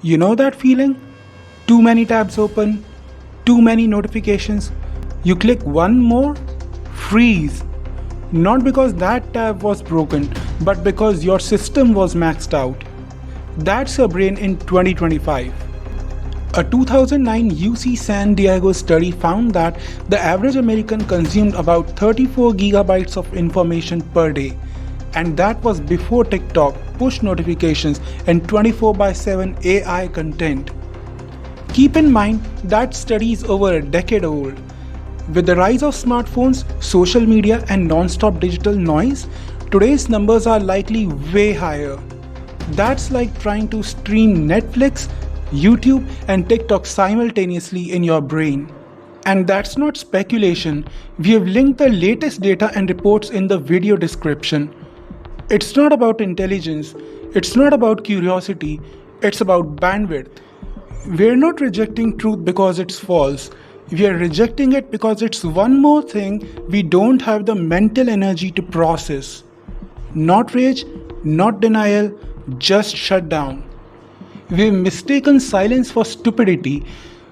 You know that feeling? Too many tabs open, too many notifications. You click one more, freeze. Not because that tab was broken, but because your system was maxed out. That's your brain in 2025. A 2009 UC San Diego study found that the average American consumed about 34 gigabytes of information per day. And that was before TikTok, push notifications, and 24/7 AI content. Keep in mind that study is over a decade old. With the rise of smartphones, social media, and non-stop digital noise, today's numbers are likely way higher. That's like trying to stream Netflix, YouTube, and TikTok simultaneously in your brain. And that's not speculation. We have linked the latest data and reports in the video description. It's not about intelligence, it's not about curiosity, it's about bandwidth. We're not rejecting truth because it's false. We are rejecting it because it's one more thing we don't have the mental energy to process. Not rage, not denial, just shut down. We've mistaken silence for stupidity,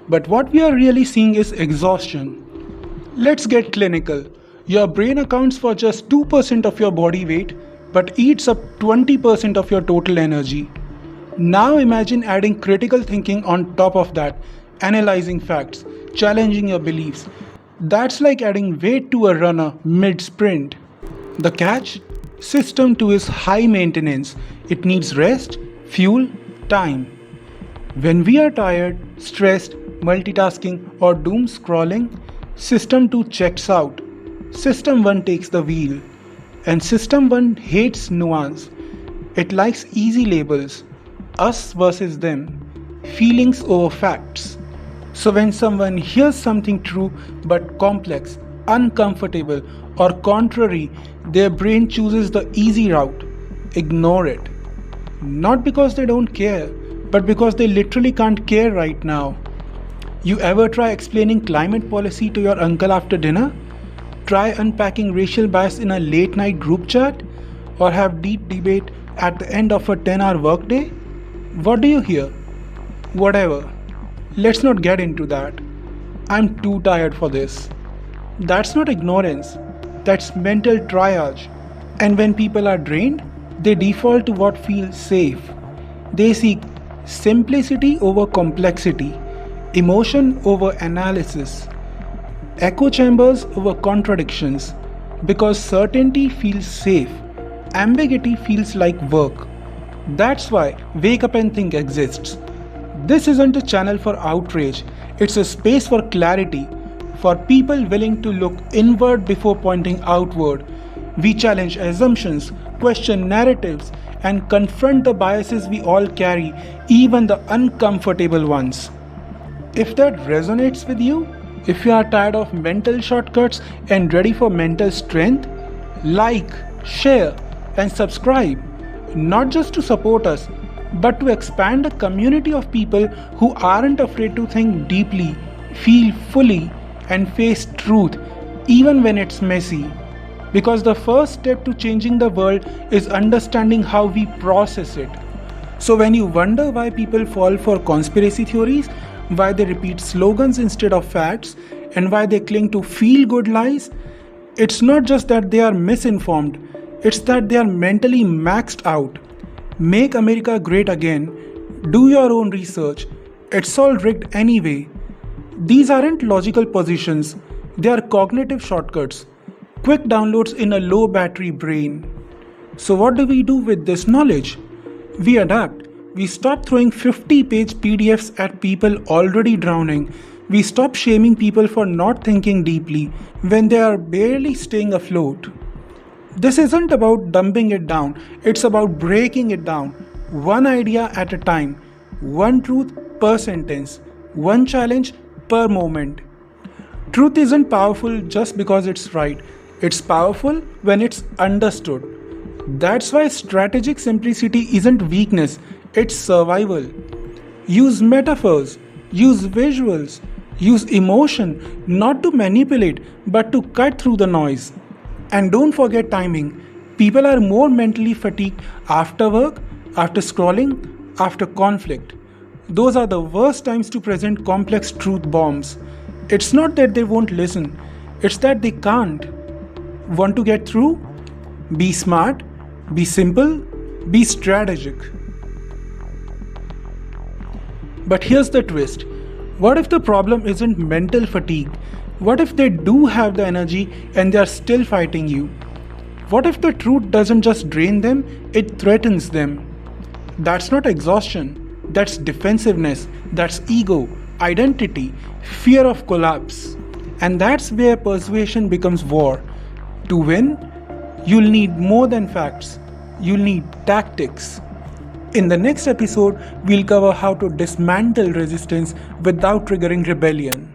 but what we are really seeing is exhaustion. Let's get clinical. Your brain accounts for just 2% of your body weight, but eats up 20% of your total energy. Now imagine adding critical thinking on top of that, analyzing facts, challenging your beliefs. That's like adding weight to a runner mid-sprint. The catch? System 2 is high maintenance. It needs rest, fuel, time. When we are tired, stressed, multitasking, or doom scrolling, System 2 checks out. System 1 takes the wheel. And System 1 hates nuance. It likes easy labels. Us versus them. Feelings over facts. So when someone hears something true but complex, uncomfortable, or contrary, their brain chooses the easy route. Ignore it. Not because they don't care, but because they literally can't care right now. You ever try explaining climate policy to your uncle after dinner? Try unpacking racial bias in a late night group chat? Or have deep debate at the end of a 10-hour workday? What do you hear? Whatever. Let's not get into that. I'm too tired for this. That's not ignorance. That's mental triage. And when people are drained, they default to what feels safe. They seek simplicity over complexity, emotion over analysis, echo chambers over contradictions, because certainty feels safe, ambiguity feels like work. That's why Wake Up and Think exists. This isn't a channel for outrage, it's a space for clarity, for people willing to look inward before pointing outward. We challenge assumptions, question narratives, and confront the biases we all carry, even the uncomfortable ones. If that resonates with you, if you are tired of mental shortcuts and ready for mental strength, like, share, and subscribe, not just to support us, but to expand a community of people who aren't afraid to think deeply, feel fully, and face truth, even when it's messy. Because the first step to changing the world is understanding how we process it. So when you wonder why people fall for conspiracy theories, why they repeat slogans instead of facts, and why they cling to feel-good lies, it's not just that they are misinformed, it's that they are mentally maxed out. Make America great again. Do your own research. It's all rigged anyway. These aren't logical positions, they are cognitive shortcuts. Quick downloads in a low battery brain. So what do we do with this knowledge? We adapt. We stop throwing 50-page PDFs at people already drowning. We stop shaming people for not thinking deeply when they are barely staying afloat. This isn't about dumbing it down, it's about breaking it down, one idea at a time, one truth per sentence, one challenge per moment. Truth isn't powerful just because it's right. It's powerful when it's understood. That's why strategic simplicity isn't weakness, it's survival. Use metaphors, use visuals, use emotion, not to manipulate, but to cut through the noise. And don't forget timing. People are more mentally fatigued after work, after scrolling, after conflict. Those are the worst times to present complex truth bombs. It's not that they won't listen, it's that they can't. Want to get through? Be smart, be simple, be strategic. But here's the twist. What if the problem isn't mental fatigue? What if they do have the energy and they are still fighting you? What if the truth doesn't just drain them, it threatens them? That's not exhaustion, that's defensiveness, that's ego, identity, fear of collapse. And that's where persuasion becomes war. To win, you'll need more than facts, you'll need tactics. In the next episode, we'll cover how to dismantle resistance without triggering rebellion.